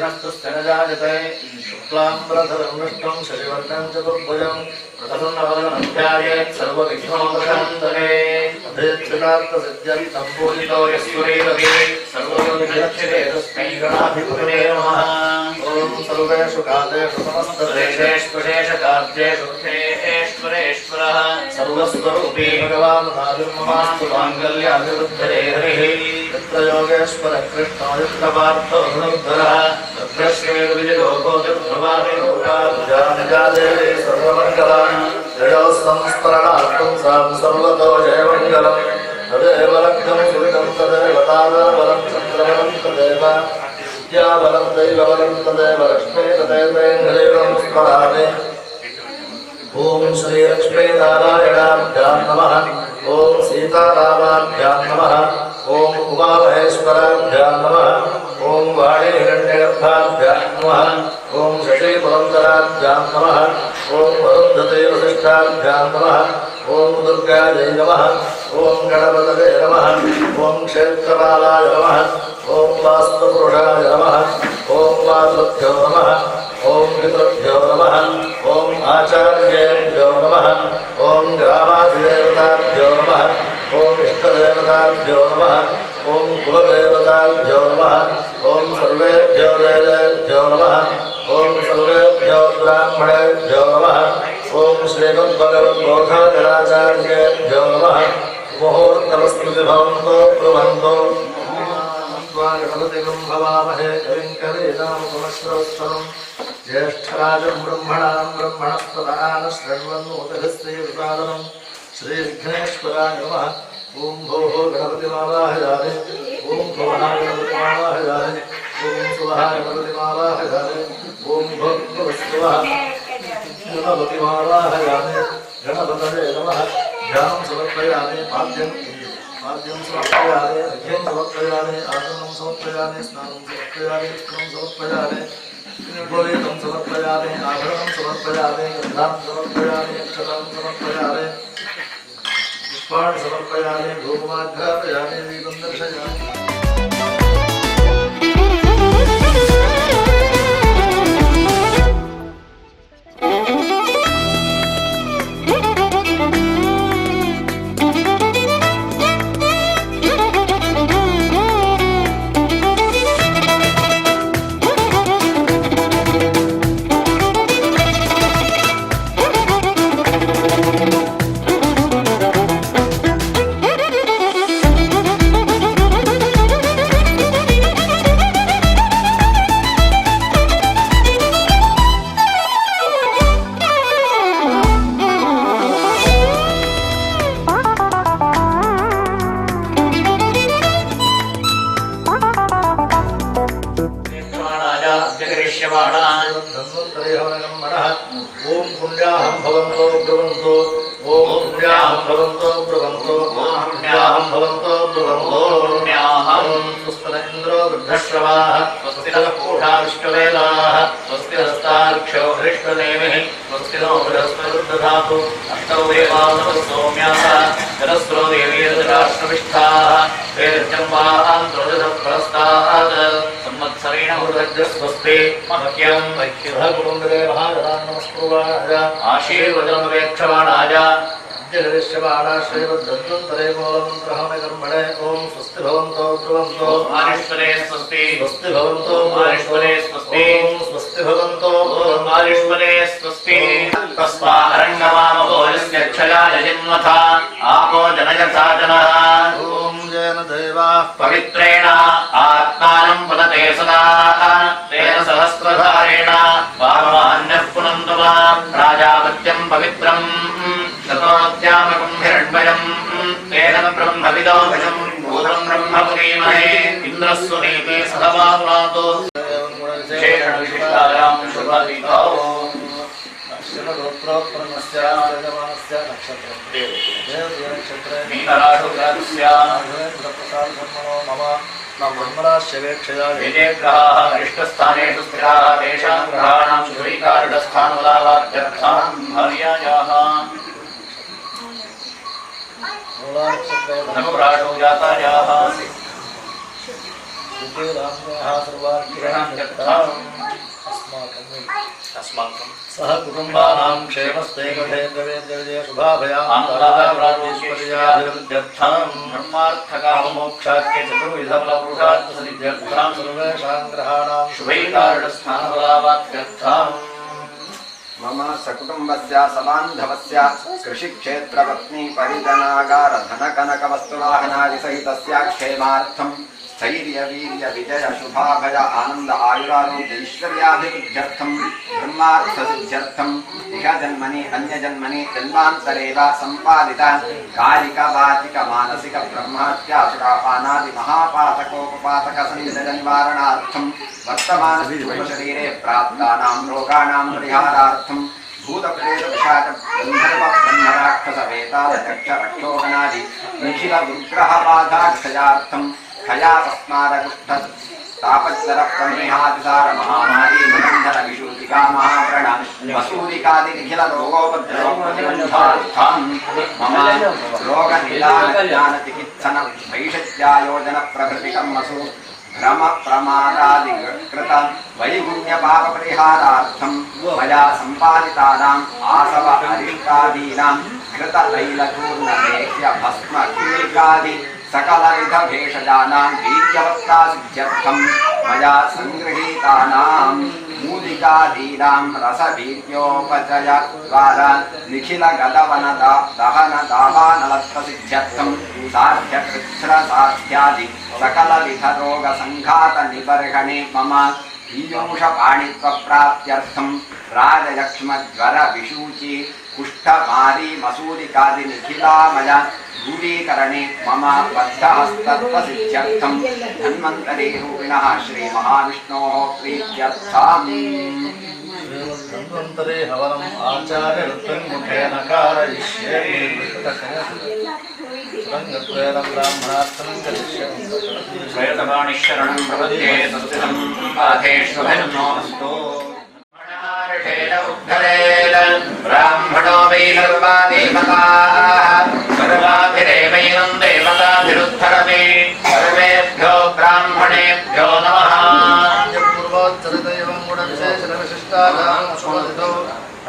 स्तनजायते शुक्लाम्बरधरं विष्णुं शशिवर्णं चतुर्भुजं प्रसन्नवदनं ध्यायेत् सर्वविघ्नोपशान्तये अधेक्षितार्थसिद्ध्यर्थं पूजितो यस्वैरवे सर्वविघ्नक्षते तस्मै गणाधिपतये नमः। ॐ सर्वेषु कालेषु समस्तदेशेषु शेषकार्येषु क्षेश्वरेश्वरः सर्वस्वरूपी भगवान् आविर्ममास्तु माङ्गल्याभिवृद्धये हरिः। यत्र योगेश्वर कृष्णो यत्र पार्थो धनुर्धरः तत्र श्रीर्विजयो भूतिर्भवादिलोकाजादेवी सर्वमङ्गलानि जयो संस्मरणार्थं सां सर्वतो जयमङ्गलम्। तदेव लग्नं सुविदं तदेव ताराबलं चन्द्रबलं तदेव विद्याबलं दैवबलं तदेव लक्ष्मी तदेवेन्द्रदेवं स्मरामि। ओम श्री लक्ष्मी नारायणाभ्यां नमः। ओम सीतारामाभ्यां नमः। ओम उमामहेश्वराभ्यां नमः। ओम वाणी हिरण्यगर्भाभ्यां नमः। ओम शशि पुरन्दराभ्यां नमः। ओम वरुन्धते वसिष्ठाभ्यां नमः। ओम दुर्गायै नमः। ओम गणपतये नमः। ओम क्षेत्रपालाय नमः। ओम वास्तुपुरुषाय नमः। ओम मातृभ्यो नमः। ओम पितृभ्यो नमः। ओम आचार्येभ्यो नमः। ओम ग्रामाधिदेवताभ्यो नमः। ओम इष्टदेवताभ्यो नमः। ओम कुलदेवताभ्यो नमः। ओम सर्वेभ्यो देवेभ्यो नमः। ओम सर्वेभ्यो ब्राह्मणेभ्यो नमः। ओम श्रीमद्भगवद्बोधाचार्येभ्यो नमः। मुहूर्तमस्तुति भवन्तो ब्रुवन्तो गणपतिगं भवामहे कविं कवीनामुपमश्रवस्तमम् ज्येष्ठराजं ब्रह्मणां ब्रह्मणस्पदान शृण्वन्नोतभिस्त्रीविसादनं श्रीविघ्नेश्वराय नमः। ॐ भोः गणपतिमावाहयामि। ॐ भुवनाय गणपतिमावाहयामि। ॐ सुवहाय गणपतिमावाहयामि। ॐ भोक्तवस्तुवः गणपतिमावाहयामि। गणपतये नमः। ध्यानं समर्पयामि। पाद्यं समर्पयामि। अर्घ्यं समर्पयामि। आसनं समर्पयामि। स्नानं समर्पयामि। स्नानं समर्पयामि। उपवेदं समर्पयामि। आभरणं समर्पयामि। गन्धां समर्पयामि। अक्षतां समर्पयामि। पुष्पाणि समर्पयामि। धूपमाघ्रापयामि। दीपं दर्शयामि। ओम पुण्याहं भवन्तो ब्रुवन्तो। ओम पुण्याहं भवन्तो ब्रुवन्तो। ओम पुण्याहं भवन्तो ब्रुवन्तो। पुण्याहं स्वस्ति न इन्द्रो वृद्धश्रवाः स्वस्ति नः पूषा विश्ववेदाः स्वस्ति नस्तार्क्ष्यो हरिष्ठनेमिः स्वस्ति नो बृहस्पतिर्दधातु अष्टौ देवाः सौम्याः जलस्रो देवी राष्ट्रविष्ठाः वेदजम्बान् त्रोदशप्रस्तात् संवत्सरेण स्वस्ति मह्यं वैक्यधकुटुम्बे महाराज नमस्कुर्वाणाय आशीर्वचनमपेक्षमाणाय श्रीवद्धन्तरे मूलमन्त्रः कर्मणे। ओम स्वस्ति भवन्तो ब्रुवन्तो। मारीश्वरे स्वस्ति। स्वस्ति भवन्तो मारीश्वरे स्वस्ति। स्वस्ति भवन्तो मारीश्वरे स्वस्ति। तस्मादरण्यमामो यस्य क्षयाय जिन्मथा आपो जनयथा जनः। ओम जैन देवाः पवित्रेण आत्मानं पुनते सदा तेन सहस्रधारेण वाममान्यः पुनन्तु मां प्राजापत्यं पवित्रम् ततोऽद्यामकं हिरण्मयं तेन ब्रह्मविदो भजं भूतं ब्रह्म पुरीमहे इन्द्रस्य नीते सहवाप्नातो शेषणविशिष्टायां शुभदितो शनगोत्रोत्पन्नस्य यजमानस्य नक्षत्रे मीनराशुग्रहस्य प्रसादधर्मणो मम ब्रह्मराश्यवेक्षया वेदे ग्रहाः अरिष्टस्थानेषु स्थिराः तेषां ग्रहाणां शुभैकारिष्टस्थानोदावाद्यर्थां भार्यायाः नवप्राशो जातायाः अस्माकं सह कुटुम्बानां क्षेमस्ते गभेन्द्रवेन्द्रविजय शुभाभयान्तराज्येश्वर्याभिवृद्ध्यर्थं धर्मार्थकाममोक्षाख्य चतुर्विधफलपुरुषार्थसिद्ध्यर्थं सर्वेषां ग्रहाणां शुभैकारणस्थानफलावाप्त्यर्थं मम सकुटुम्बस्य सबान्धवस्य कृषिक्षेत्रपत्नी परिजनागार धनकनकवस्तुवाहनादिसहितस्य क्षेमार्थं स्थैर्यवीर्यविजय शुभाभय आनन्द आयुरारोग्यैश्वर्याभिवृद्ध्यर्थं धर्मार्थसिद्ध्यर्थं इह जन्मनि अन्यजन्मनि जन्मान्तरे वा सम्पादित कायिक वाचिक मानसिक ब्रह्महत्यासुरापानादि महापातकोपपातकसंयोजनिवारणार्थं वर्तमानशरीरे प्राप्तानां रोगाणां परिहारार्थं भूतप्रेतविषाचब्रह्मराक्षसवेतालयक्षरक्षोगणादि निखिलदुर्ग्रहबाधाक्षयार्थं खयापस्मारकुष्ठ तापच्चरप्रमेहातिसार महामारी निबन्धन विशूतिका महाव्रण वसूरिकादि निखिल रोगोपद्रवप्रतिबन्धार्थं मम रोगनिदानचिकित्सन वैषत्यायोजन प्रभृतिकं वसु भ्रम प्रमादादिकृत वैगुण्य पाप परिहारार्थं मया सम्पादितानाम् आसव अरिष्टादीनां कृत तैलचूर्णलेह्य भस्म कीलिकादि सकलविध भेषजानां वीर्यवत्तासिद्ध्यर्थं मया संगृहीतानां मूलिकादीनां रसवीर्योपचय द्वारा निखिल गलवन दहन दावानलत्वसिद्ध्यर्थं साध्यकृच्छ्रसाध्यादि सकलविध रोग संघात निबर्हणे मम पीयूषपाणित्वप्राप्त्यर्थं राजलक्ष्मज्वर विशूचि कुष्ठमारी मसूरिकादि निखिलामय दूरीकरणे मम बद्धहस्तत्वसिद्ध्यर्थं धन्वन्तरीरूपिणः श्रीमहाविष्णोः प्रीत्यर्थम् धन्वन्तरे हवनम् आचार्यरुद्रन्मुखेन कारयिष्ये रङ्गत्वेन ब्राह्मणार्थं करिष्यामि श्वेतपाणिशरणं प्रपद्ये संस्थितं पाठेष्वभिन्नोऽस्तु ब्राह्मणो वै सर्वादेवताः सर्वाभिरेवैनं देवताभिरुद्धरमे सर्वेभ्यो ब्राह्मणेभ्यो नमः पूर्वोत्तरदैवं गुणविशेषणविशिष्टानां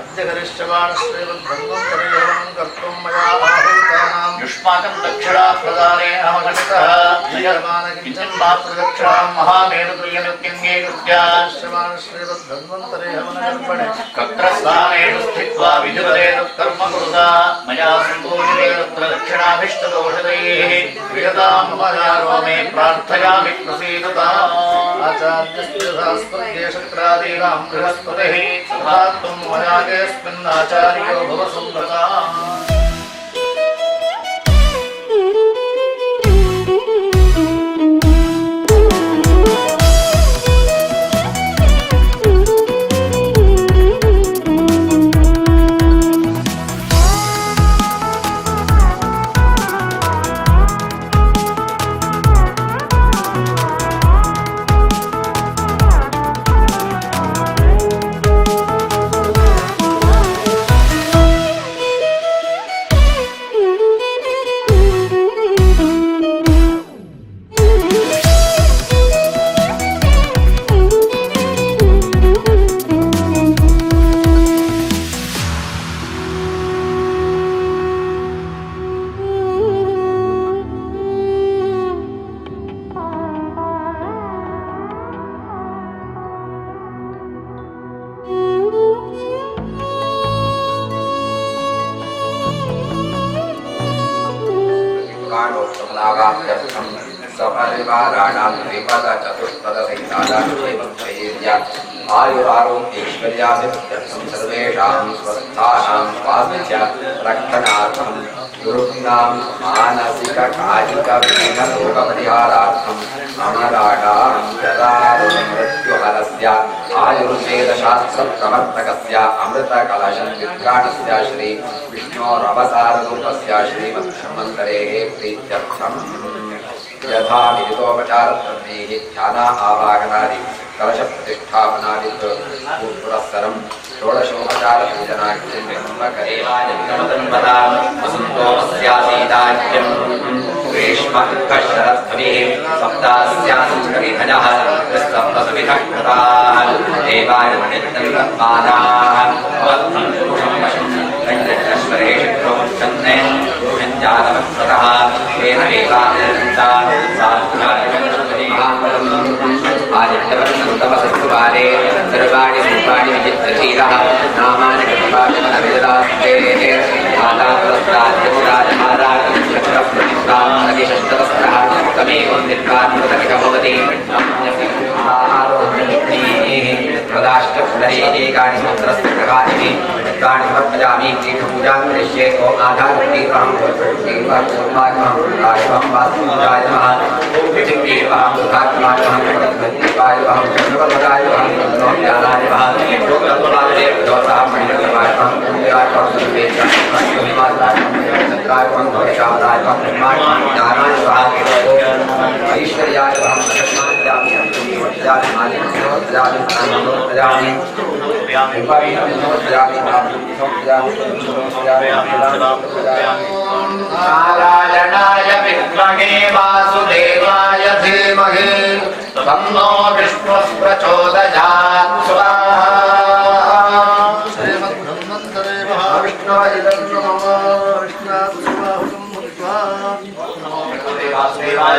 अद्य करिष्यमाणश्रीवद्भन्वन्तरेवं कर्तुं मया आहूतानां युष्माकं दक्षिणाप्रदाने अहमशक्तः नियमानकिञ्चिन् मातृदक्षिणां महामेरुप्रियमृत्युङ्गीकृत्याश्रमाणश्रीवद्भन्वन्तरे हवनकर्पणे कत्रस्थानेषु स्थित्वा विधिवदे तत्कर्म कुरुता मया सम्पूजिते तत्र दक्षिणाभिष्टदोषदैः क्रियतां मयारो मे प्रार्थयामि प्रसीदताम् आचार्यस्य शास्त्रज्ञशक्रादीनां बृहस्पतिः सदा त्वं मया केऽस्मिन्नाचार्यो भव सुन्दताम् सपरिवाराणां त्रिपद चतुष्पद सहितानां आयुरारोग्यैश्वर्याभिवृद्ध्यर्थं सर्वेषां स्वस्थानां स्वास्थ्य रक्षणार्थं गुरुणां मानसिक कायिक विघ्नरोगपरिहारार्थं अमराणां जरामृत्युहरस्य आयुर्वेदशास्त्रप्रवर्तकस्य अमृतकलशविद्राणस्य श्री विष्णोरवताररूपस्य श्रीमद्ब्रह्मन्तरेः प्रीत्यर्थम् यथा विदितोपचारधर्मैः ध्यान आवाहनादि कलशप्रतिष्ठापनादिक पुरस्सरं षोडशोपचार पूजनाख्यं ब्रह्मकरेवायन्तमतन्वता वसन्तोमस्यासीदाख्यं ग्रीष्मकशरद्भिः सप्तास्यासंस्कृतिधनः सप्तसुविधः कृताः देवायन्तन्मादाः अवद्धं पुरुषं वशं रञ्जनेश्वरेषुप्रोक्षन्ने पुरुषञ्जातवत्सतः तेन देवानन्ता आदित्यवर्णन्तमसत्कुमारे सर्वाणि रूपाणि विचित्रधीरः नामानि कृत्वाभिमनविददास्ते आदाप्रस्ताद्यमुराजमाराज चक्रप्रतिष्ठानगिशब्दवस्त्रः तमेवं निर्वाणमृतमिह भवति प्रदाष्टपुनरेकानि सूत्रस्य प्रकाशिनि चित्राणि समर्पयामि तीर्थपूजां करिष्ये ॐ आधारतीर्थं पूर्वाग्महं पूर्वायवहं वासुपूजायवहं विचित्तीर्थं दुर्गात्मायवहं देवायवहं चन्द्रवल्लभायवहं ज्ञानायवहं योगतत्त्वादेव दोषां मणिरत्नवायवहं पूजयायवहं सर्वेशायवहं चन्द्रायवहं दोषादायवहं निर्माणं ज्ञानायवहं ऐश्वर्यायवहं सत्मान्यामि नारायणाय विद्महे वासुदेवाय धीमहि तन्नो विष्णुः प्रचोदयात् स्वाहा श्रीमद्भगवन्ते महाविष्णुवाय नमः विष्णात् स्वाहुतं भुक्त्वा वासुदेवाय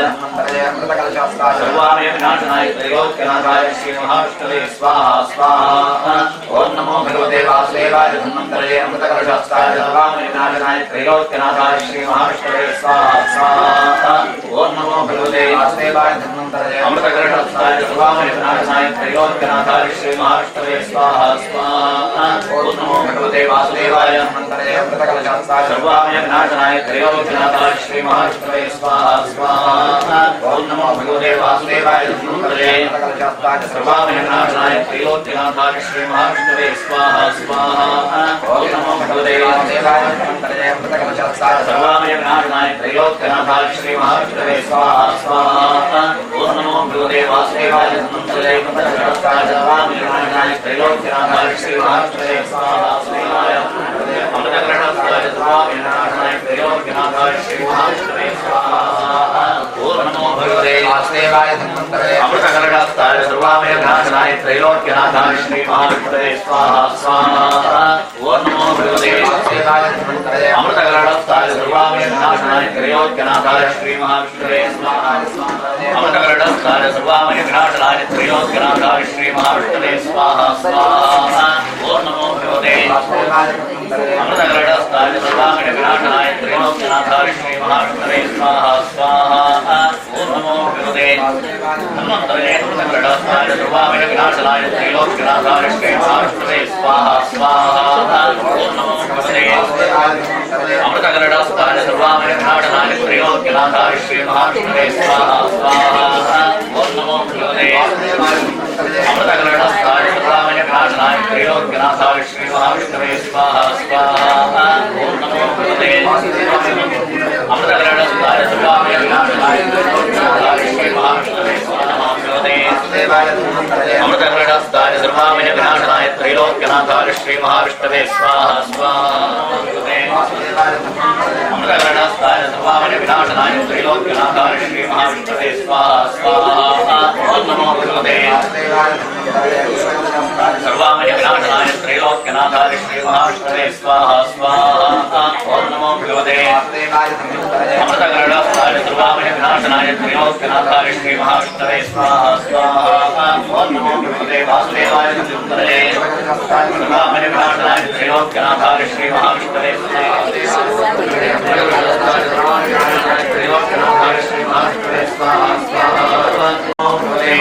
सर्वाय विनाशनाय त्रयोदकनाथाय श्री महाविष्णवे स्वाहा स्वाहा ओम नमो भगवते वासुदेवाय धन्वन्तरे अमृतकलशास्त्राय सर्वाय विनाशनाय त्रयोदकनाथाय श्री महाविष्णवे स्वाहा स्वाहा ओम नमो भगवते वासुदेवाय धन्वन्तरे अमृतकलशास्त्राय सर्वाय विनाशनाय त्रयोदकनाथाय श्री महाविष्णवे स्वाहा स्वाहा ओम नमो भगवते वासुदेवाय धन्वन्तरे अमृतकलशास्त्राय सर्वाय विनाशनाय त्रयोदकनाथाय श्री महाविष्णवे स्वाहा स्वाहा ओम नमो भगवते वासुदेवाय धन्वन्तरे सर्वाय विनाशनाय त्रयोदकनाथाय श्री महाविष्णवे स्वाहा स्वाहा ओम नमो भगवते वासुदेवाय धन्वन्तरे अमृतकलशास्त्राय सर्वाय विनाशनाय त्रयोदकनाथाय श्री महाविष्णवे स्वाहा स्वाहा ओम नमो भगवते वासुदेवाय धन्वन्तरे अमृतकलशास्त्राय सर्वाय विनाशनाय त्रयोदकनाथाय श्री महाविष्णवे स्वाहा स्वाहा अमृतकलशास्त्राय सर्वाय विनाशनाय त्रयोदकनाथाय श्री महाविष्णवे स्वाहा ओम नमो भगवते वासुदेवाय धन्वन्तरे अमृतकलशास्त्राय सर्वाय विनाशनाय त्रयोदकनाथाय श्री महाविष्णवे स्वाहा स्वाहा ओम नमो भगवते वासुदेवाय धन्वन्तरे अमृतकलशास्त्राय सर्वाय विनाशनाय त्रयोदकनाथाय श्री महाविष्णवे स्वाहा अमृतकलशास्त्राय सर्वाय विनाशनाय त्रयोदकनाथाय श्री महाविष्णवे स्वाहा स्वाहा ओम नमो भगवते वासुदेवाय धन्वन्तरे अमृतकलशास्त्राय सर्वाय विनाशनाय त्रयोदकनाथाय श्री महाविष्णवे स्वाहा स्वाहा ओम नमो भगवते धन्वन्तरे अमृतकलशास्त्राय सर्वाय विनाशनाय त्रयोदकनाथाय श्री महाविष्णवे स्वाहा स्वाहा ओम नमो भगवते अमृतकलशास्त्राय सर्वाय विनाशनाय त्रयोदकनाथाय श्री महाविष्णवे स्वाहा स्वाहा ओम नमो भगवते अमृतकलशास्त्राय सर्वाय विनाशनाय त्रयोदकनाथाय श्री महाविष्णवे स्वाहा स्वाहा ओम नमो भगवते अमृतकलशास्त्राय सर्वाय विनाशनाय त्रयोदकनाथाय श्री महाविष्णवे स्वाहा अमृतकलशास्त्राय सर्वाय विनाशनाय त्रयोदकनाथाय श्री महाविष्णवे स्वाहा स्वाहा अमृतकलशास्त्राय सर्वाय विनाशनाय त्रयोदकनाथाय श्री महाविष्णवे स्वाहा स्वाहा ओम नमो भगवते सर्वाय विनाशनाय त्रयोदकनाथाय श्री महाविष्णवे स्वाहा स्वाहा ओम नमो भगवते अमृतकलशास्त्राय सर्वाय विनाशनाय त्रयोदकनाथाय श्री महाविष्णवे स्वाहा स्वाहा ओम नमो भगवते वासुदेवाय धन्वन्तरे सर्वाय विनाशनाय त्रयोदकनाथाय श्री महाविष्णवे स्वाहा त्रयोदकनाथाय श्री महाविष्णवे स्वाहा स्वाहा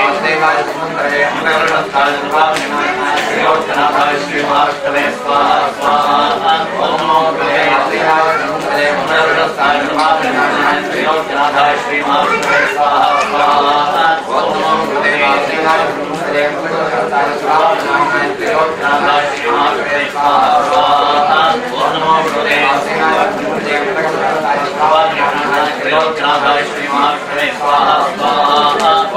वासुदेवाय धन्वन्तरे अमृतकलशास्त्राय सर्वाय विनाशनाय त्रयोदकनाथाय श्री महाविष्णवे स्वाहा स्वाहा ओम नमो भगवते वासुदेवाय धन्वन्तरे अमृतकलशास्त्राय सर्वाय विनाशनाय त्रयोदकनाथाय श्री महाविष्णवे स्वाहा स्वाहा ओम नमो भगवते वासुदेवाय धन्वन्तरे अमृतकलशास्त्राय सर्वाय विनाशनाय त्रयोदकनाथाय श्री महाविष्णवे स्वाहा स्वाहा ओम नमो भगवते वासुदेवाय धन्वन्तरे अमृतकलशास्त्राय सर्वाय विनाशनाय त्रयोदकनाथाय श्री महाविष्णवे स्वाहा स्वाहा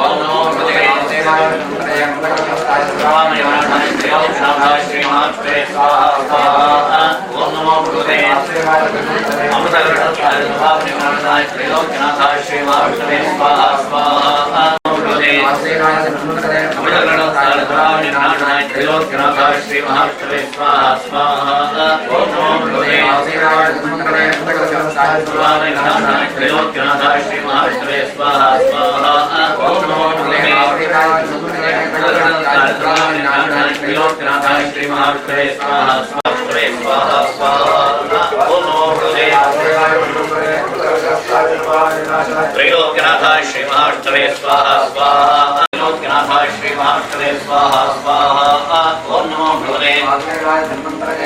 ओम नमो भगवते वासुदेवाय धन्वन्तरे त्रैलोक्यनाथाय श्री महाविष्णवे स्वाहा स्वाहा त्रैलोक्यनाथाय श्री महाविष्णवे स्वाहा स्वाहा ओम नमो भगवते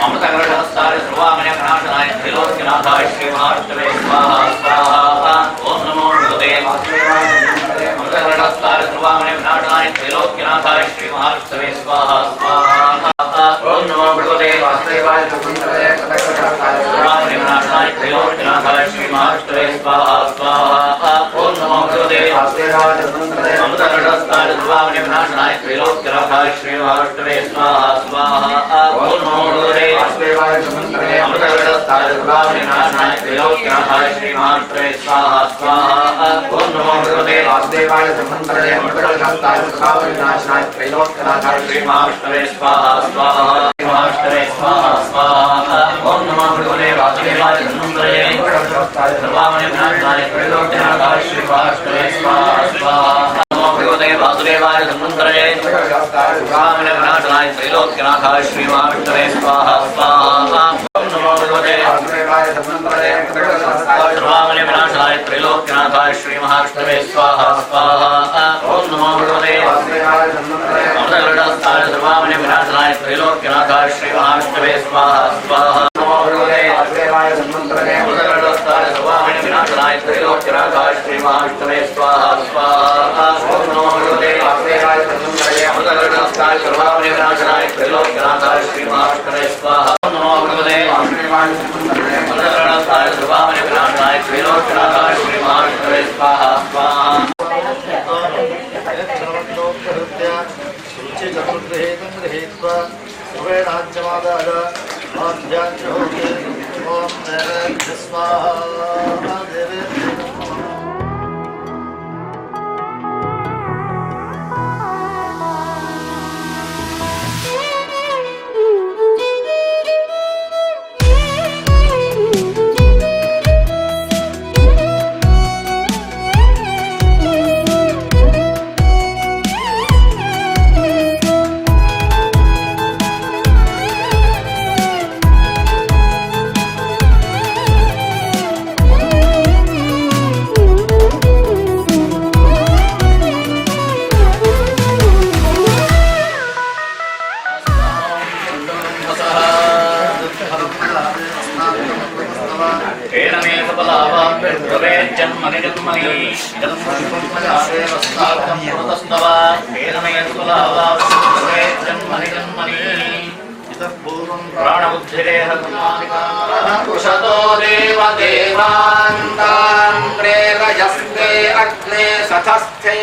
अमृतकलशहस्ताय सर्वामयगणाशनाय त्रैलोक्यनाथाय श्री महाविष्णवे स्वाहा स्वाहा ओम नमो भगवते अमृतकलशहस्ताय सर्वामयगणाशनाय त्रैलोक्यनाथाय श्री महाविष्णवे स्वाहा स्वाहा ओम नमो भगवते वासुदेवाय सर्वामयगणाशनाय त्रैलोक्यनाथाय श्री महाविष्णवे स्वाहा स्वाहा ओम नमो भगवते वासुदेवाय अमृतकलशहस्ताय सर्वामयगणाशनाय त्रैलोक्यनाथाय श्री महाविष्णवे स्वाहा स्वाहा ओम नमो भगवते वासुदेवाय अमृतकलशहस्ताय सर्वामयगणाशनाय त्रैलोक्यनाथाय श्री महाविष्णवे स्वाहा स्वाहा ओम नमो भगवते वासुदेवाय अमृतकलशहस्ताय सर्वामयगणाशनाय त्रैलोक्यनाथाय श्री महाविष्णवे स्वाहा स्वाहा महाविष्णवे स्वाहा स्वाहा ओम नमो भगवते वासुदेवाय अमृतकलशहस्ताय सर्वामयगणाशनाय त्रैलोक्यनाथाय श्री महाविष्णवे स्वाहा स्वाहा नमो भगवते वासुदेवाय सर्वामयगणाशनाय त्रैलोक्यनाथाय श्री महाविष्णवे स्वाहा स्वाहा ओम नमो भगवते वासुदेवाय सर्वामयगणाशनाय त्रैलोक्यनाथाय श्री महाविष्णवे स्वाहा स्वाहा ओम नमो भगवते अमृतकलशहस्ताय सर्वामयगणाशनाय त्रैलोक्यनाथाय श्री महाविष्णवे स्वाहा स्वाहा नमो भगवते वासुदेवाय अमृतकलशहस्ताय सर्वामयगणाशनाय त्रैलोक्यनाथाय श्री महाविष्णवे स्वाहा स्वाहा ओम नमो भगवते वासुदेवाय अमृतकलशहस्ताय सर्वामयगणाशनाय त्रैलोक्यनाथाय श्री महाविष्णवे स्वाहा ओम नमो भगवते वासुदेवाय अमृतकलशहस्ताय सर्वामयगणाशनाय त्रैलोक्यनाथाय श्री महाविष्णवे स्वाहा स्वाहा कुशतो देव देवान्तान्त्रे रजस्ते अग्ने सथस्थे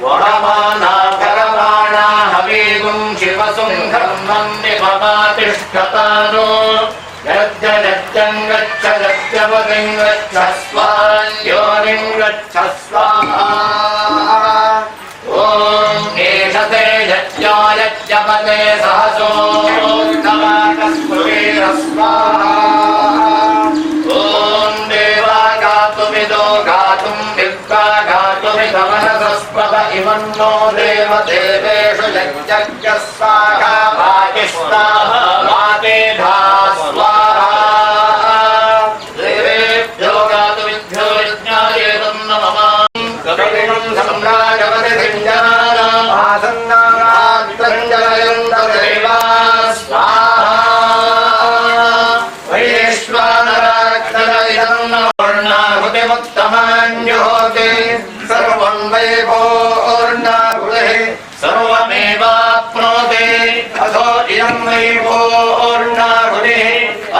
वरमाना करमाणा हवीगुं शिवसुंहं वन्दे ममातिष्ठतानो यज्ञं गच्छ यज्ञपतिं गच्छ स्वायोनिं गच्छ स्वाहा ॐ एष ते यज्ञो यज्ञपते सहसोत्तमाकस्फुरेण स्वाहा ॐ देवा गातुमिदो गातुं विद्वा गातुमिदमनसस्पद इमन्नो देवदेवेषु यज्ञस्य स्वाहा वाजिस्ताः वातेधा स्वाहा देवेभ्यो गातुमिभ्यो यज्ञायेतं नमः कपिलं सम्राजवतिसिञ्जनानाम् आसन्नानात्रञ्जनयन्तदेवा स्वाहा वैश्वानराक्षरमिदं पूर्णाहुतिमुत्तमाञ्जुहोति सर्वं वै पूर्णाहुतिः सर्वमेवाप्नोति अथो इयं वै पूर्णाहुतिः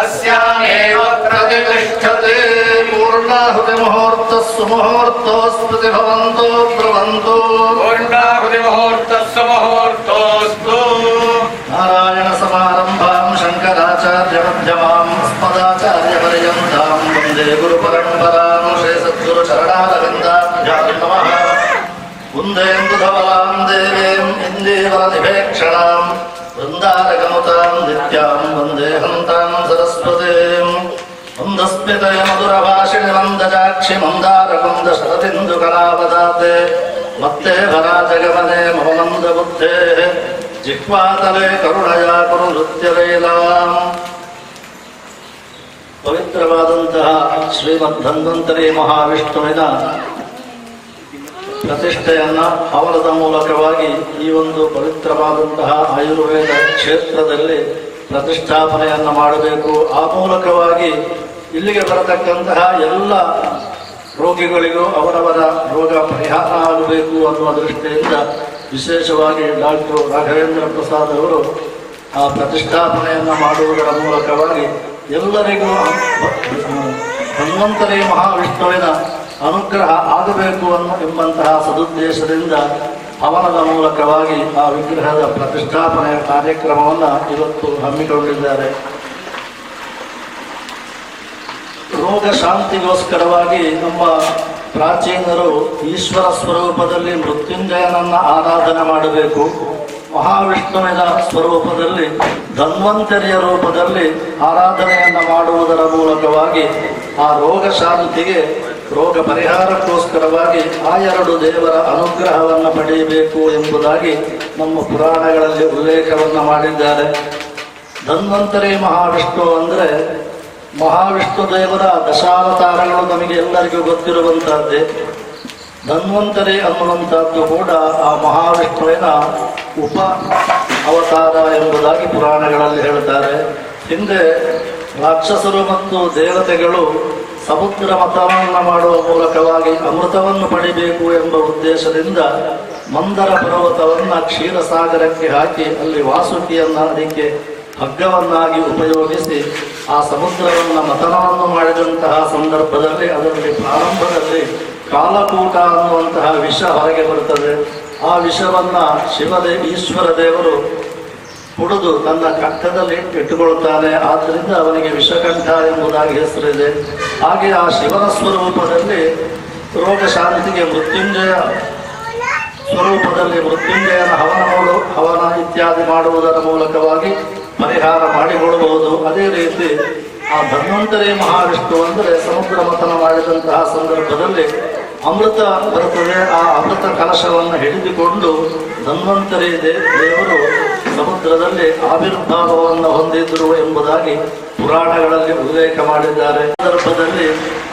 अस्यामेव प्रतिष्ठति पूर्णाहुति मुहूर्त सुमुहूर्तोस्मृति भवन्तो ब्रुवन्तु पूर्णाहुति मुहूर्तस्य मुहूर्तोऽस्तु नारायण समारम्भां शङ्कराचार्य मध्यमाम् अस्मदाचार्यपर्यन्तां वन्दे गुरुपरम्परां श्री सद्गुरु चरणारविन्दाभ्यां नमः कुन्देन्दुधवलां देवीं इन्दीवरनिभेक्षणां वृन्दारकनुतां नित्यां वन्देऽहं तां सरस्वतीं मन्दस्मितय मधुरभाषिणि मन्दजाक्षि मन्दारकुन्दशरदिन्दुकलावदाते मत्ते भराजगमने मम मन्दबुद्धेः जिह्वातले करुणया कुरु नृत्यलीलाम् ಪವಿತ್ರವಾದಂತಹ ಶ್ರೀಮದ್ಧನ್ವಂತರಿ ಮಹಾವಿಷ್ಣುವಿನ ಪ್ರತಿಷ್ಠೆಯನ್ನ ಹವನದ ಮೂಲಕವಾಗಿ ಈ ಒಂದು ಪವಿತ್ರವಾದಂತಹ ಆಯುರ್ವೇದ ಕ್ಷೇತ್ರದಲ್ಲಿ ಪ್ರತಿಷ್ಠಾಪನೆಯನ್ನು ಮಾಡಬೇಕು. ಆ ಮೂಲಕವಾಗಿ ಇಲ್ಲಿಗೆ ಬರತಕ್ಕಂತಹ ಎಲ್ಲ ರೋಗಿಗಳಿಗೂ ಅವರವರ ರೋಗ ಪರಿಹಾರ ಆಗಬೇಕು ಅನ್ನುವ ದೃಷ್ಟಿಯಿಂದ ವಿಶೇಷವಾಗಿ ಡಾಕ್ಟರ್ ರಾಘವೇಂದ್ರ ಪ್ರಸಾದ್ ಅವರು ಆ ಪ್ರತಿಷ್ಠಾಪನೆಯನ್ನು ಮಾಡುವುದರ ಮೂಲಕವಾಗಿ ಎಲ್ಲರಿಗೂ ಧನ್ವಂತರಿ ಮಹಾವಿಷ್ಣುವಿನ ಅನುಗ್ರಹ ಆಗಬೇಕು ಎಂಬಂತಹ ಸದುದ್ದೇಶದಿಂದ ಹವನದ ಮೂಲಕವಾಗಿ ಆ ವಿಗ್ರಹದ ಪ್ರತಿಷ್ಠಾಪನೆಯ ಕಾರ್ಯಕ್ರಮವನ್ನು ಇವತ್ತು ಹಮ್ಮಿಕೊಂಡಿದ್ದಾರೆ. ರೋಗ ಶಾಂತಿಗೋಸ್ಕರವಾಗಿ ನಮ್ಮ ಪ್ರಾಚೀನರು ಈಶ್ವರ ಸ್ವರೂಪದಲ್ಲಿ ಮೃತ್ಯುಂಜಯನನ್ನು ಆರಾಧನೆ ಮಾಡಬೇಕು, ಮಹಾವಿಷ್ಣುವಿನ ಸ್ವರೂಪದಲ್ಲಿ ಧನ್ವಂತರಿಯ ರೂಪದಲ್ಲಿ ಆರಾಧನೆಯನ್ನು ಮಾಡುವುದರ ಮೂಲಕವಾಗಿ ಆ ರೋಗ ಶಾಂತಿಗೆ ರೋಗ ಪರಿಹಾರಕ್ಕೋಸ್ಕರವಾಗಿ ಆ ಎರಡು ದೇವರ ಅನುಗ್ರಹವನ್ನು ಪಡೆಯಬೇಕು ಎಂಬುದಾಗಿ ನಮ್ಮ ಪುರಾಣಗಳಲ್ಲಿ ಉಲ್ಲೇಖವನ್ನು ಮಾಡಿದ್ದಾರೆ. ಧನ್ವಂತರಿ ಮಹಾವಿಷ್ಣು ಅಂದರೆ ಮಹಾವಿಷ್ಣು ದೇವರ ದಶಾವತಾರಗಳು ನಮಗೆ ಎಲ್ಲರಿಗೂ ಗೊತ್ತಿರುವಂತಹದ್ದೇ. ಧನ್ವಂತರಿ ಅನ್ನುವಂಥದ್ದು ಕೂಡ ಆ ಮಹಾವಿಷ್ಣುವಿನ ಉಪ ಅವತಾರ ಎಂಬುದಾಗಿ ಪುರಾಣಗಳಲ್ಲಿ ಹೇಳ್ತಾರೆ. ಹಿಂದೆ ರಾಕ್ಷಸರು ಮತ್ತು ದೇವತೆಗಳು ಸಮುದ್ರ ಮಥನವನ್ನು ಮಾಡುವ ಮೂಲಕವಾಗಿ ಅಮೃತವನ್ನು ಪಡಿಬೇಕು ಎಂಬ ಉದ್ದೇಶದಿಂದ ಮಂದರ ಪರ್ವತವನ್ನು ಕ್ಷೀರಸಾಗರಕ್ಕೆ ಹಾಕಿ ಅಲ್ಲಿ ವಾಸುಕಿಯನ್ನು ಅದಕ್ಕೆ ಹಗ್ಗವನ್ನಾಗಿ ಉಪಯೋಗಿಸಿ ಆ ಸಮುದ್ರವನ್ನು ಮಥನವನ್ನು ಮಾಡಿದಂತಹ ಸಂದರ್ಭದಲ್ಲಿ ಅದರಲ್ಲಿ ಪ್ರಾರಂಭದಲ್ಲಿ ಕಾಲಕೂಟ ಅನ್ನುವಂತಹ ವಿಷ ಹೊರಗೆ ಬರುತ್ತದೆ. ಆ ವಿಷವನ್ನು ಈಶ್ವರ ದೇವರು ಕುಡಿದು ತನ್ನ ಕಂಠದಲ್ಲಿ ಇಟ್ಟುಕೊಳ್ತಾನೆ. ಆದ್ದರಿಂದ ಅವನಿಗೆ ವಿಷಕಂಠ ಎಂಬುದಾಗಿ ಹೆಸರಿದೆ. ಹಾಗೆ ಆ ಶಿವನ ಸ್ವರೂಪದಲ್ಲಿ ರೋಗ ಶಾಂತಿಗೆ ಮೃತ್ಯುಂಜಯ ಸ್ವರೂಪದಲ್ಲಿ ಮೃತ್ಯುಂಜಯನ ಹವನ ಇತ್ಯಾದಿ ಮಾಡುವುದರ ಮೂಲಕವಾಗಿ ಪರಿಹಾರ ಮಾಡಿಕೊಳ್ಳಬಹುದು. ಅದೇ ರೀತಿ ಆ ಧನ್ವಂತರಿ ಮಹಾವಿಷ್ಣು ಅಂದರೆ ಸಮುದ್ರ ಮಥನ ಮಾಡಿದಂತಹ ಸಂದರ್ಭದಲ್ಲಿ ಅಮೃತ ಬರುತ್ತದೆ. ಆ ಅಮೃತ ಕಲಶವನ್ನು ಹಿಡಿದುಕೊಂಡು ಧನ್ವಂತರಿ ದೇವರು ಸಮುದ್ರದಲ್ಲಿ ಆವಿರ್ಭಾವವನ್ನು ಹೊಂದಿದ್ರು ಎಂಬುದಾಗಿ ಪುರಾಣಗಳಲ್ಲಿ ಉಲ್ಲೇಖ ಮಾಡಿದ್ದಾರೆ. ಸಂದರ್ಭದಲ್ಲಿ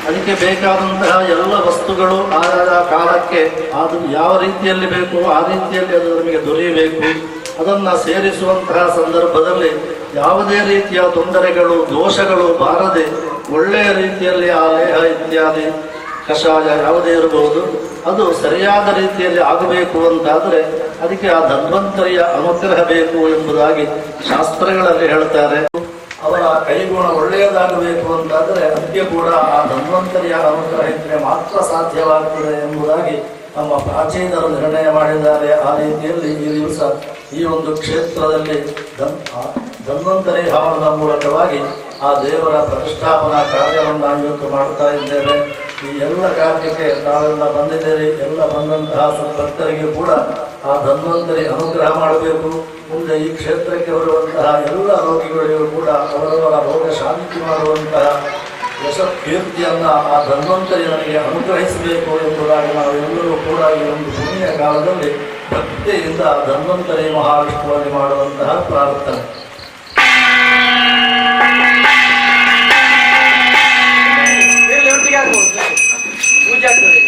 ಅದಕ್ಕೆ ಬೇಕಾದಂತಹ ಎಲ್ಲ ವಸ್ತುಗಳು ಆಯಾ ಕಾಲಕ್ಕೆ ಅದು ಯಾವ ರೀತಿಯಲ್ಲಿ ಬೇಕು ಆ ರೀತಿಯಲ್ಲಿ ಅದು ನಮಗೆ ದೊರೆಯಬೇಕು. ಅದನ್ನು ಸೇರಿಸುವಂತಹ ಸಂದರ್ಭದಲ್ಲಿ ಯಾವುದೇ ರೀತಿಯ ತೊಂದರೆಗಳು ದೋಷಗಳು ಬಾರದೆ ಒಳ್ಳೆಯ ರೀತಿಯಲ್ಲಿ ಆ ಲೇಹ ಇತ್ಯಾದಿ ಕಷಾಯ ಯಾವುದೇ ಇರಬಹುದು ಅದು ಸರಿಯಾದ ರೀತಿಯಲ್ಲಿ ಆಗಬೇಕು ಅಂತಾದರೆ ಅದಕ್ಕೆ ಆ ಧನ್ವಂತರಿಯ ಅನುಗ್ರಹ ಬೇಕು ಎಂಬುದಾಗಿ ಶಾಸ್ತ್ರಗಳಲ್ಲಿ ಹೇಳ್ತಾರೆ. ಅವರ ಕೈಗುಣ ಒಳ್ಳೆಯದಾಗಬೇಕು ಅಂತಾದರೆ ಅದಕ್ಕೆ ಕೂಡ ಆ ಧನ್ವಂತರಿಯ ಅನುಗ್ರಹ ಇದ್ದರೆ ಮಾತ್ರ ಸಾಧ್ಯವಾಗ್ತದೆ ಎಂಬುದಾಗಿ ನಮ್ಮ ಪ್ರಾಚೀನರು ನಿರ್ಣಯ ಮಾಡಿದ್ದಾರೆ. ಆ ರೀತಿಯಲ್ಲಿ ಈ ದಿವಸ ಈ ಒಂದು ಕ್ಷೇತ್ರದಲ್ಲಿ ಧನ್ವಂತರಿ ಹವನದ ಮೂಲಕವಾಗಿ ಆ ದೇವರ ಪ್ರತಿಷ್ಠಾಪನಾ ಕಾರ್ಯವನ್ನು ಇವತ್ತು ಮಾಡ್ತಾ ಇದ್ದೇವೆ. ಈ ಎಲ್ಲ ಕಾರ್ಯಕ್ಕೆ ನಾವೆಲ್ಲ ಬಂದಿದ್ದೇವೆ. ಎಲ್ಲ ಬಂದಂತಹ ಭಕ್ತರಿಗೆ ಕೂಡ ಆ ಧನ್ವಂತರಿ ಅನುಗ್ರಹ ಮಾಡಬೇಕು. ಮುಂದೆ ಈ ಕ್ಷೇತ್ರಕ್ಕೆ ಬರುವಂತಹ ಎಲ್ಲ ರೋಗಿಗಳಿಗೂ ಕೂಡ ಅವರವರ ರೋಗ ಶಾಂತಿ ಮಾಡುವಂತಹ ಯಶಕೀರ್ತಿಯನ್ನು ಆ ಧನ್ವಂತರಿ ನನಗೆ ಅನುಗ್ರಹಿಸಬೇಕು ಎಂಬುದಾಗಿ ನಾವೆಲ್ಲರೂ ಕೂಡ ಈ ಒಂದು ಪುಣ್ಯ ಕಾಲದಲ್ಲಿ ಭಕ್ತಿಯಿಂದ ಧನ್ವಂತರಿ ಮಹಾವಿಷ್ಣುವಾಗಿ ಮಾಡುವಂತಹ ಪ್ರಾರ್ಥನೆ.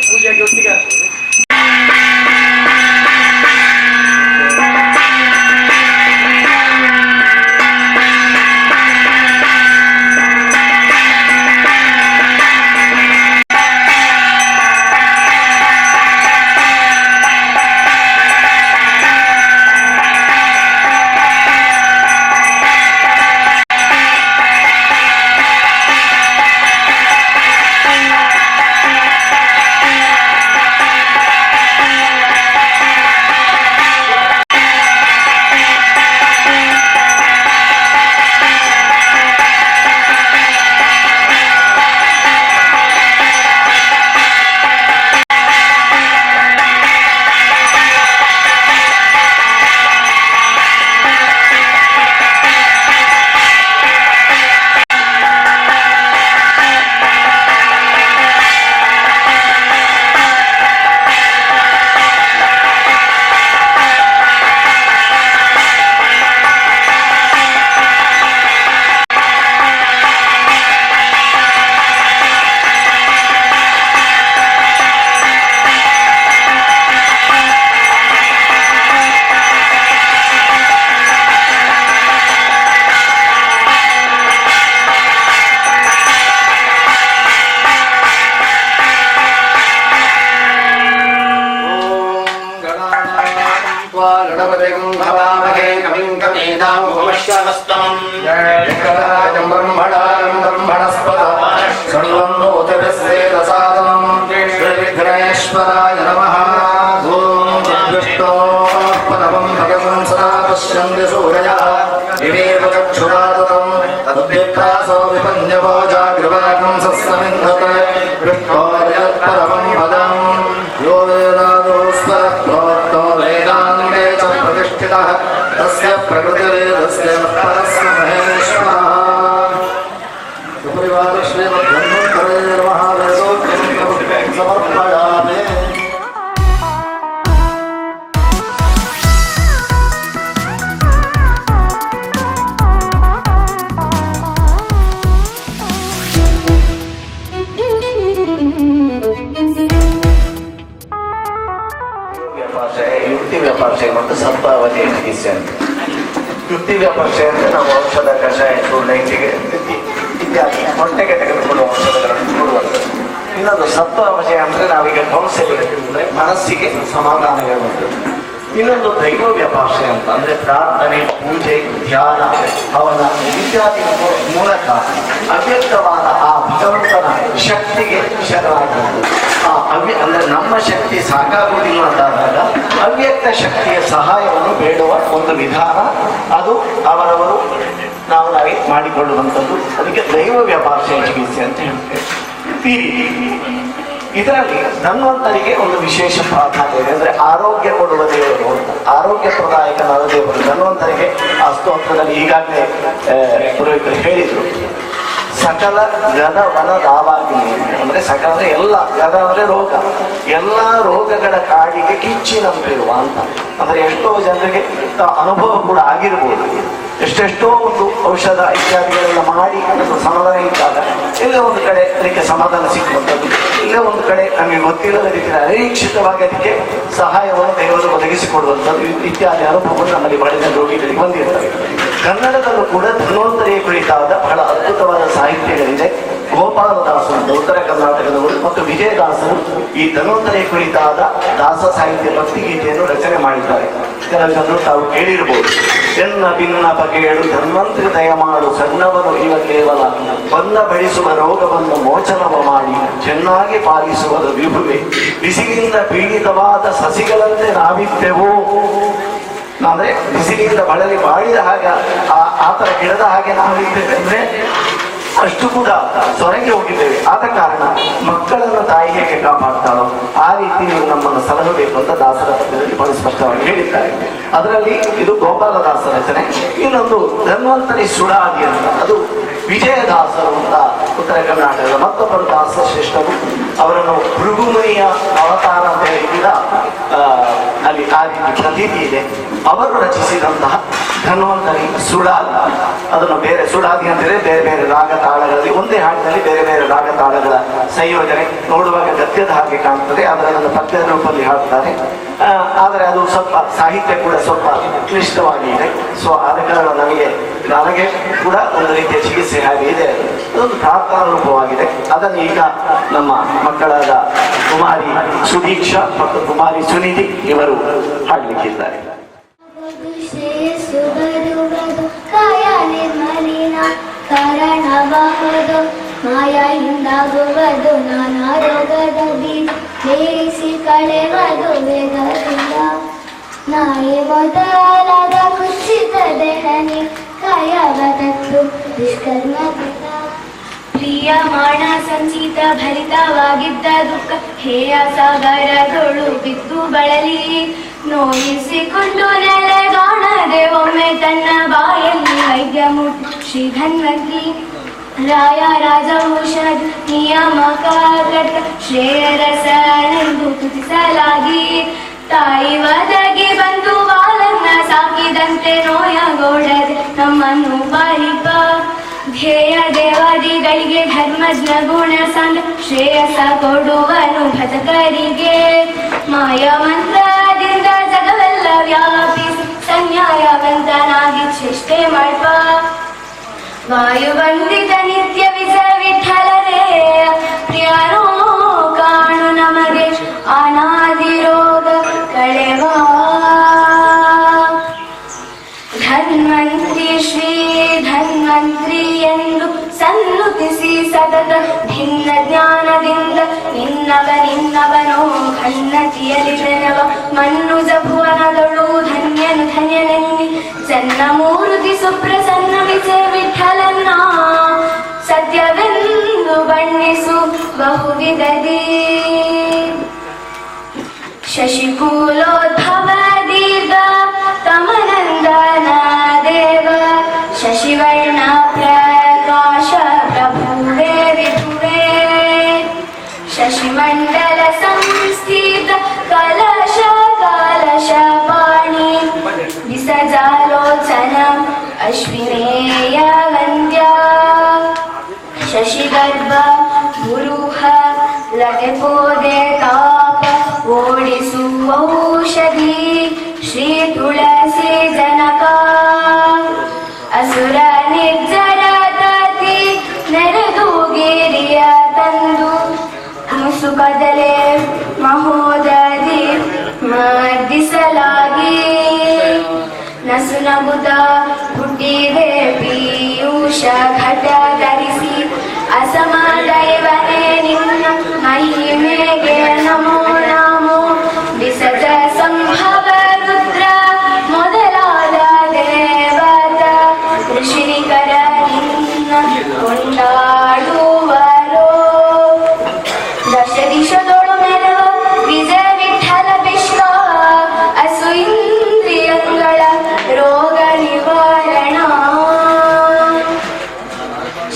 ಪೂಜೆಗೆ ಒಟ್ಟಿಗೆ ಆಗ್ಬೋದು. स्तमम् एकराजं ब्रह्मणां ब्रह्मणस्पद शृण्वन्नोतिभिस्वेदसादनम् श्रीविघ्नेश्वराय नमः। ॐ विष्णोः भगवन् सदा पश्यन्ति सूरयः विवेव चक्षुरादतम् तद्विप्रासो विपन्यवो जागृवाकं सस्समिन्धते विष्णोर्यत्परमं पदम् यो वेदादोस्वरः प्रोक्तो वेदान्ते च प्रतिष्ठितः तस्य प्रकृतिरेदस्य परस्य महेश्वरः। सुपरिवार श्रीमद्धन्वन्तरे महावेदोक्तं समर्पयामि। ಯುಕ್ತಿ ವ್ಯಾಪಾರ ಮತ್ತು ಸಂಭಾವನೆ ಚಿಕಿತ್ಸೆ ಅಂತ. ಯುಕ್ತಿ ವ್ಯಾಪಾರ ಅಂದರೆ ನಾವು ಔಷಧ ಕಷಾಯ ಚೂರ್ಣ ಇಂಟಿಗೆ ಇತ್ಯಾದಿ ಹೊಟ್ಟೆಗೆ ತೆಗೆದುಕೊಳ್ಳುವ ಔಷಧಗಳನ್ನು ಕೊಡುವಂಥದ್ದು. ಇನ್ನೊಂದು ಸತ್ವಾವಶಯ ಅಂದರೆ ನಾವೀಗ ಕೌನ್ಸಿಲಿಂಗ್ ಅಂದರೆ ಮನಸ್ಸಿಗೆ ಸಮಾಧಾನ ಹೇಳುವಂಥದ್ದು. ಇನ್ನೊಂದು ದೈವ ವ್ಯಾಪಾರ ಅಂತ ಅಂದರೆ ಪ್ರಾರ್ಥನೆ, ಪೂಜೆ, ಧ್ಯಾನ, ಹವನ ಇತ್ಯಾದಿ ಮೂಲಕ ಅವ್ಯಕ್ತವಾದ ಆ ಭಗವಂತನ ಶಕ್ತಿಗೆ ಶರಣಾಗುವುದು. ಅಂದರೆ ನಮ್ಮ ಶಕ್ತಿ ಸಾಕಾಗುವುದಿಲ್ಲ ಅಂತಾದಾಗ ಅವ್ಯಕ್ತ ಶಕ್ತಿಯ ಸಹಾಯವನ್ನು ಬೇಡುವ ಒಂದು ವಿಧಾನ, ಅದು ಅವರವರು ನಾವೇ ಮಾಡಿಕೊಳ್ಳುವಂಥದ್ದು. ಅದಕ್ಕೆ ದೈವ ವ್ಯಾಪಾರ ಚಿಕಿತ್ಸೆ ಅಂತ ಹೇಳ್ತೇವೆ. ಇದರಲ್ಲಿ ಧನ್ವಂತರಿಗೆ ಒಂದು ವಿಶೇಷ ಪ್ರಾಧಾನ್ಯ ಇದೆ. ಅಂದರೆ ಆರೋಗ್ಯ ಕೊಡುವ ದೇವರು ಅಂತ, ಆರೋಗ್ಯ ಪ್ರದಾಯಕ ನರದೇವರು ಧನ್ವಂತರಿಗೆ ಆ ಸ್ತೋತ್ರದಲ್ಲಿ ಈಗಾಗಲೇ ಪುರೋಹಿತರು ಹೇಳಿದರು. ಸಕಲ ಗದ ವನದಾವಾಗಿನಿ ಅಂದರೆ ಸಕಲ ಎಲ್ಲ ಗದ ಅಂದರೆ ರೋಗ, ಎಲ್ಲ ರೋಗಗಳ ಕಾಡಿಗೆ ಕಿಚ್ಚಿನಂತಿರುವ ಅಂತ. ಅಂದರೆ ಎಷ್ಟೋ ಜನರಿಗೆ ಅನುಭವ ಕೂಡ ಆಗಿರ್ಬೋದು. ಎಷ್ಟೆಷ್ಟೋ ಒಂದು ಔಷಧ ಇತ್ಯಾದಿಗಳೆಲ್ಲ ಮಾಡಿ ಅದಕ್ಕೆ ಸಮಾಧಾನ ಇದ್ದಾಗ ಇಲ್ಲೇ ಒಂದು ಕಡೆ ಅದಕ್ಕೆ ಸಮಾಧಾನ ಸಿಕ್ಕುವಂಥದ್ದು, ಇಲ್ಲೇ ಒಂದು ಕಡೆ ನಮಗೆ ಗೊತ್ತಿಲ್ಲದ ರೀತಿಯಲ್ಲಿ ಅನಿರೀಕ್ಷಿತವಾಗಿ ಅದಕ್ಕೆ ಸಹಾಯವನ್ನು ದೇವರು ಒದಗಿಸಿಕೊಡುವಂಥದ್ದು ಇತ್ಯಾದಿ ಅನುಭವಗಳು ನಮ್ಮಲ್ಲಿ ಬಳಿದ ರೋಗಿಗಳಿಗೆ ಬಂದಿರ್ತವೆ. ಕನ್ನಡದಲ್ಲೂ ಕೂಡ ಧನ್ವಂತರಿಯ ಕುರಿತಾದ ಬಹಳ ಅದ್ಭುತವಾದ ಸಾಹಿತ್ಯಗಳಿದೆ. ಗೋಪಾಲದಾಸರು ಅಂತ ಉತ್ತರ ಕರ್ನಾಟಕದವರು ಮತ್ತು ವಿಜಯದಾಸರು ಈ ಧನ್ವಂತರಿಯ ಕುರಿತಾದ ದಾಸ ಸಾಹಿತ್ಯ ಭಕ್ತಿಗೀತೆಯನ್ನು ರಚನೆ ಮಾಡಿದ್ದಾರೆ. ಕೆಲವು ಜನರು ತಾವು ಕೇಳಿರ್ಬೋದು. ಎನ್ನ ಭಿನ್ನ ಬಗೆಯಳು ಧನ್ವಂತರಿ ದಯಮಾಡು ಸಣ್ಣವನು ಇವ ಕೇವಲ ಬನ್ನ ಬಡಿಸುವ ರೋಗವನ್ನು ಮೋಚನವ ಮಾಡಿ ಚೆನ್ನಾಗಿ ಪಾಲಿಸುವುದು ವಿಭುವೆ ಬಿಸಿಲಿಂದ ಪೀಡಿತವಾದ ಸಸಿಗಳಂತೆ ನಾವಿದ್ದೆವು. ಅಂದ್ರೆ ಬಿಸಿಲಿಂದ ಬಳಲಿ ಬಾಳಿದ ಹಾಗೆ ಆ ಥರ ಗಿಡದ ಹಾಗೆ ನಾವಿದ್ದೇವೆ ಅಂದ್ರೆ ಅಷ್ಟು ಕೂಡ ಸೊರಗಿ ಹೋಗಿದ್ದೇವೆ. ಆದ ಕಾರಣ ಮಕ್ಕಳನ್ನು ತಾಯಿ ಹೇಗೆ ಕಾಪಾಡ್ತಾಳೋ ಆ ರೀತಿ ನೀವು ನಮ್ಮನ್ನು ಸಲಹಬೇಕು ಅಂತ ದಾಸರ ಪದ್ಯದಲ್ಲಿ ಬಹಳ ಸ್ಪಷ್ಟವಾಗಿ ಹೇಳಿದ್ದಾರೆ. ಅದರಲ್ಲಿ ಇದು ಗೋಪಾಲದಾಸರ ರಚನೆ. ಇನ್ನೊಂದು ಧನ್ವಂತರಿ ಸುಡಾದಿ ಅಂತ, ಅದು ವಿಜಯದಾಸರು ಅಂತ ಉತ್ತರ ಕರ್ನಾಟಕದ ಮತ್ತೊಬ್ಬರು ದಾಸ ಶ್ರೇಷ್ಠರು. ಅವರನ್ನು ಭೃಗುಮುನಿಯ ಅವತಾರ ಅಂತ ಹೇಳಿ ಕೂಡ ಅಲ್ಲಿ ಆ ರೀತಿ ಪ್ರತೀತಿ ಇದೆ. ಅವರು ರಚಿಸಿದಂತಹ ಧನ್ವಂತರಿ ಸುಡಾದಿ, ಅದನ್ನು ಬೇರೆ ಸುಡಾದಿ ಅಂತೇಳಿ ಬೇರೆ ಬೇರೆ ರಾಗ ತಾಳಗಳಲ್ಲಿ ಒಂದೇ ಹಾಡಿನಲ್ಲಿ ಬೇರೆ ಬೇರೆ ರಾಗ ತಾಳಗಳ ಸಂಯೋಜನೆ ನೋಡುವಾಗ ಗದ್ಯದ ಹಾಗೆ ಕಾಣ್ತದೆ, ಆದರೆ ಅದನ್ನು ಪದ್ಯದ ರೂಪದಲ್ಲಿ ಹಾಡ್ತಾರೆ. ಆದರೆ ಅದು ಸ್ವಲ್ಪ ಸಾಹಿತ್ಯ ಕೂಡ ಸ್ವಲ್ಪ ಕ್ಲಿಷ್ಟವಾಗಿ ಇದೆ. ಸೊ ಆದ ಕಾರಣ ನನಗೆ ಕೂಡ ಒಂದು ರೀತಿಯ ಚಿಕಿತ್ಸೆ ಹಾಗೆ ಇದೆ. ಅದೊಂದು ಪ್ರಾರ್ಥನಾ ರೂಪವಾಗಿದೆ. ಅದನ್ನು ಈಗ ನಮ್ಮ ಮಕ್ಕಳಾದ ಕುಮಾರಿ ಸುದೀಕ್ಷಾ ಮತ್ತು ಕುಮಾರಿ ಸುನಿಧಿ ಇವರು ಹಾಡಲಿಕ್ಕಿದ್ದಾರೆ. ಕಾಯ ನಿರ್ಮಲಿನ ಕಾರಣವಾಗುವುದು ಮಾಯಿಂದ ನಾನಾ ರೋಗದ ಬೇಯಿಸಿ ಕಳೆವದು ವೇಗದಿಂದ ನಾಯಿ ಮೊದಲಾದ ಕುಸಿತ ದೇಹನಿ ಕಾಯವದತ್ತು ದುಷ್ಕರ್ಮದಿಂದ ಪ್ರಿಯಮಾಣ ಸಂಚಿತ ಭರಿತವಾಗಿದ್ದ ದುಃಖ ಹೇಯ ಸಾಗರದೊಳು ಬಿದ್ದು ಬಳಲಿ ನೋಯಿಸಿಕೊಂಡು ನೆಲೆಗಾಣದೆ ಒಮ್ಮೆ ತನ್ನ ಬಾಯಲ್ಲಿ ವೈದ್ಯ ಮುಟ್ಟು ಶ್ರೀ ಧನ್ವಂತಿ ರಾಯ ರಾಜೌಷಧ ನಿಯಮಕಾಗತ ಶ್ರೇಯರಸನೆಂದು ತುತಿಸಲಾಗಿ ತಾಯಿ ಒದಗಿ ಬಂದು ಬಾಲನ್ನ ಸಾಕಿದಂತೆ ನೋಯಗೋಡದೆ ನಮ್ಮನ್ನು ಬಾರಿಪ ಧ್ಯೇಯ ದೇವಾದಿಗಳಿಗೆ ಧರ್ಮಜ್ಞ ಗುಣ ಸಂದ ಶ್ರೇಯಸ ಕೊಡುವನು ಭಜಕರಿಗೆ ಮಾಯ ಮಂತ್ರದಿಂದ ಜಗವೆಲ್ಲ ವ್ಯಾಪಿಸಿ ಸನ್ಯಾಯವಂತನಾಗಿ ಚೇಷ್ಟೆ ಮಾಡ್ಪ ವಾಯುವಂದಿತ ನಿತ್ಯ ವಿಜ ವಿಠಲರೇ ಪ್ರಿಯನೋ ಕಾಣು ನಮಗೆ ಅನಾದಿ ರೋಗ ಕಳೆವಾ ಧನ್ವಂತಿ ಶ್ರೀ ಮೂರ್ತಿಸಿ ಸತತ ಭಿನ್ನ ಜ್ಞಾನದಿಂದ ನಿನ್ನವನೋ ಖನ್ನತಿಯಲಿ ಜನವ ಮನ್ನುಜ ಭುವನದೊಳು ಧನ್ಯನು ಧನ್ಯನೆನ್ನಿ ಚನ್ನ ಮೂರ್ತಿ ಸುಪ್ರಸನ್ನ ವಿಜಯ ವಿಠಲನ್ನ ಸತ್ಯವೆಂದು ಬಣ್ಣಿಸು ಬಹುವಿಧದಿ ಶಶಿಕೂಲೋದ್ಭವ ದೀರ್ಘ ತಮನಂದನ ದೇವ ಶಶಿವರ್ಣ ಪ್ರಕಾಶ ಪ್ರಭುವೇ ವಿಭುವೇ ಶಶಿಮಂಡಲ ಸಂಸ್ಥಿತ ಕಲಶ ಕಲಶ ಪಾಣಿ ವಿಸಜಾಲೋಚನ ಅಶ್ವಿನೇಯ ವಂದ್ಯ ಶಶಿಗರ್ಭ ಗುರುಹ ಲಗೆಪೋದೆ ತಾಪ ಓಡಿಸುವ ಔಷಧಿ ಶ್ರೀ ತುಳಸಿ ಜನಕ ಅಸುರ ನಿರ್ಜರ ತತಿ ನೆರೆದು ಗಿರಿಯ ತಂದು ಮುಸುಕದಲೆ ಮಹೋದರಿ ಮರ್ದಿಸಲಾಗಿ ನಸು ನಗುತ್ತ ಹುಟ್ಟಿದೆ ಪೀಯೂಷ ಘಟ ಧರಿಸಿ ಅಸಮದೈವನೇ ನಿನ್ನ ಮಹಿಮೆಗೆ ನಮೋ ನಮೋ ವಿಸಜ ಸಂಭವ ರುದ್ರ ಮೊದಲಾದ ದೇವತ ಋಷಿಕರ ನಿನ್ನ ಕೊಂಡಾಡುವರೋ ದಶ ದಿಶದೊಳು ಮೆರವ ವಿಜಯ ವಿಠಲ ವಿಶ್ವ ಅಸು ಇಂದ್ರಿಯಗಳ ರೋಗ ನಿವಾರಣ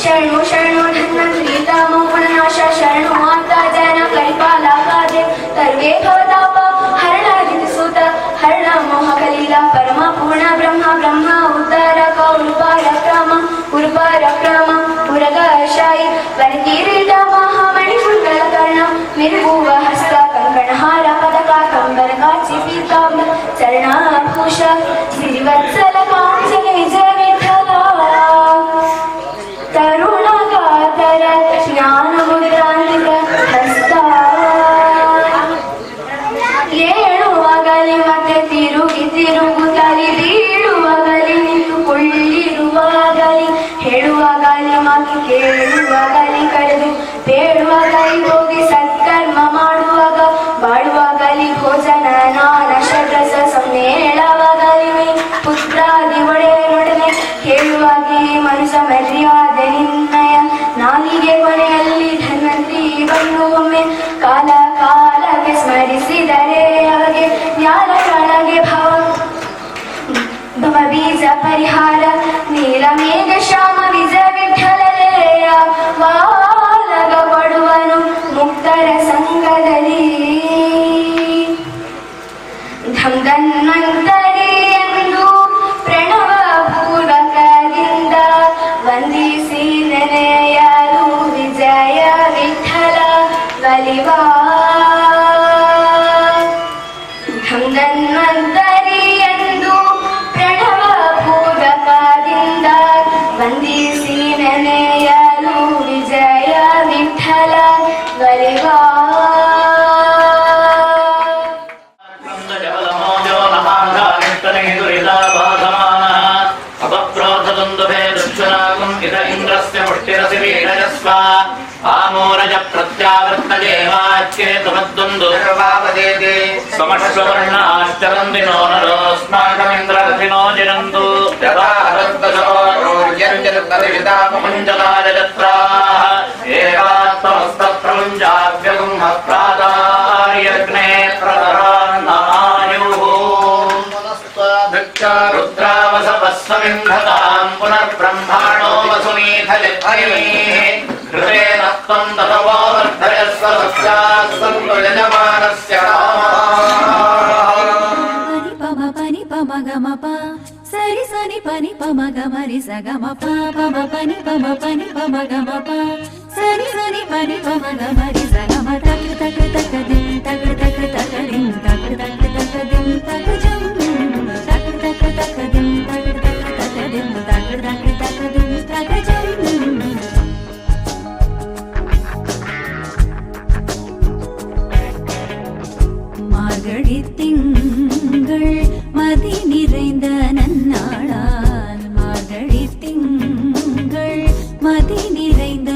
ಶರಣು ಶರಣು ಧನ್ವಂತರಿ ತಾಮೋ ಗುಣನಾಶ ಶರಣು ಮಾತಾ ಜನ ಕರಿಪಾಲಾಗಾದೆ ತರ್ವೇ ಭವತಾಪ ಹರಣಾದಿತ ಸುತ ಹರಣ ಮೋಹ ಕಲೀಲ ಪರಮ ಪೂರ್ಣ ಬ್ರಹ್ಮ ಬ್ರಹ್ಮ ಉದ್ಧಾರಕ ಉರ್ಪಾರಕ್ರಮ ಉರಗಶಾಯಿ ವರಕಿರೀಟ ಮಹಾಮಣಿ ಕುಂಡಲ ಕರ್ಣ ಮಿರುಗುವ ಹಸ್ತ ಕಂಕಣಹಾರ ಪದಕ ಕಂಬರ ಕಾಚಿ ಪೀತಾಂಬ ಚರಣಾಭೂಷ ಸಿರಿವತ್ಸಲ ಕಾಂಚನ ವಿಜಯ ವಿಠಲ ತರುಣಗಾತರ ಜ್ಞಾನ ಮುದ್ರಾಂತಿಕ ಹಸ್ತ ಏಳುವಾಗಲಿ ಮತ್ತೆ ತಿರುಗುತ್ತಲಿ ಬೀಳುವಾಗಲಿ ನಿಂತುಕೊಳ್ಳಿರುವಾಗಲಿ ಹೇಳುವಾಗಲಿ ಮಾತು ಕೇಳುವಾಗಲಿ ಕಳೆದು ಬೇಡುವಾಗಲಿ ಹೋಗಿ ಸತ್ಕರ್ಮ ಮಾಡುವಾಗ ಬಾಳುವಾಗಲಿ ಭೋಜನ ನಾನ ಷಡ್ರಸ ಸಮ್ಮೇಳವಾಗಲಿ ಪುತ್ರಾದಿ ಒಡೆಯರೊಡನೆ ಹೇಳುವಾಗಿ ಮನುಷ್ಯ ಮರ್ಯಾದೆ ನಿನ್ನಯ ನಾಲಿಗೆ ಕೊನೆಯಲ್ಲಿ ಧನ್ವಂತರಿ ಬಂದು ಒಮ್ಮೆ ಕಾಲ ಕಾಲಕ್ಕೆ ಸ್ಮರಿಸಿದರೆ ಅವಗೆ ಜ್ಞಾನಗಳಿಗೆ ಭವ ಬೀಜ ಪರಿಹಾರ ನೀಲ ಮೇಘ ಶ್ಯಾಮ ವಿಜಯ ವಿಠಲಲೆಯ ವಾಲಗ ಪಡುವನು ಮುಕ್ತರ ಸಂಘದಲ್ಲಿ ಧನ್ವಂತರಿ ಎಂದು ಪ್ರಣವ ಪೂರ್ವಕದಿಂದ ವಂದಿಸಿ ನೆನೆಯಲು ವಿಜಯ ವಿಠಲ ಬಲಿವಾ ಧನ್ವಂತರಿ ಎಂದು ಪ್ರಣವ ಪೂರ್ವಕದಿಂದ ವಂದಿಸಿ ನೆನೆಯಲು ವಿಜಯ ವಿಠಲ ಬಲಿವಾ ಆಮೋರಜ ಪ್ರತ್ಯಾವೃತ್ತದೇವಾಚ್ಯೇತಮದ್ವಂದು ಸಮಶ್ವರ್ಣಾಶ್ಚರಂದಿನೋ ನರೋಸ್ಮಾಕಮಿಂದ್ರರಥಿನೋ ಜರಂತು ಮುಂಜಲಾಜತ್ರಾಹ ಏವಾತ್ಮಸ್ತಪ್ರಪುಂಜಾವ್ಯಗುಂಹ ಪ್ರಾದಾರ್ಯಗ್ನೇ ಪ್ರದರಾನ್ನಾಯುಃ ರುದ್ರಾವಸವಸ್ವವಿಂಧತಾಂ ಪುನರ್ಬ್ರಹ್ಮಾಣೋ ವಸುನೀಥಲಿತ್ವೈಃ ಹೃದಯೇನ ತ್ವಂ ತಥವಾ ವರ್ಧಯಸ್ವ ಸಸ್ಯಾಸ್ಸಂತು ಯಜಮಾನಸ್ಯ pani pama gama pa sari sani pani pama gama ri sa gama pa pama pani pama gama pa sari sani pani pama gama ri sa gama tak tak tak dim tak tak tak dim tak tak tak dim tak jam tak tak tak dim tak tak tak dim tak tak tak dim tak jam மார்கழி திங்கள் மதி நிறைந்த நன்னாளால் மார்கழி திங்கள் மதி நிறைந்த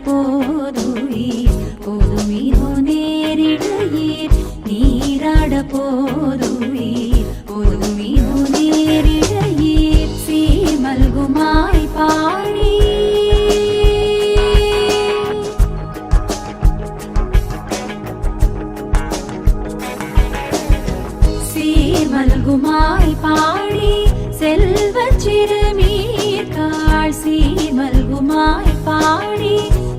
போதுவீர் போதுமீரோ நேரிடையீர் நீராட போதுவீர் போதுமீரோ நேரிடையீர் சீமல்குமாய் பாடி சீமல்குமாய் பாடி செல்வச் சிறுமீர்காள் சீமல்குமாய் பாடி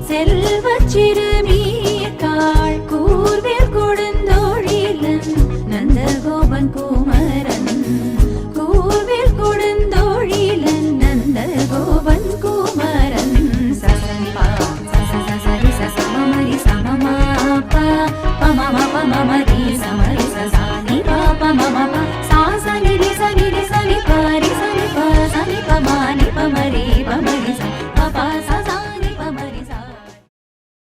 செல்வச் சிறுமீர்காள் கூர்வேல் கொடுந்தோழிலன் நந்தகோபன் குமரன் கூர்வேல் கொடுந்தோழிலன் நந்தகோபன் குமரன் சசனிபா சசசரி சசமரி சமமாப பமம பமமரி சமரி சசானி பமம சாசனி சனி சனி பரி சனி ப சனி பமரி பமரி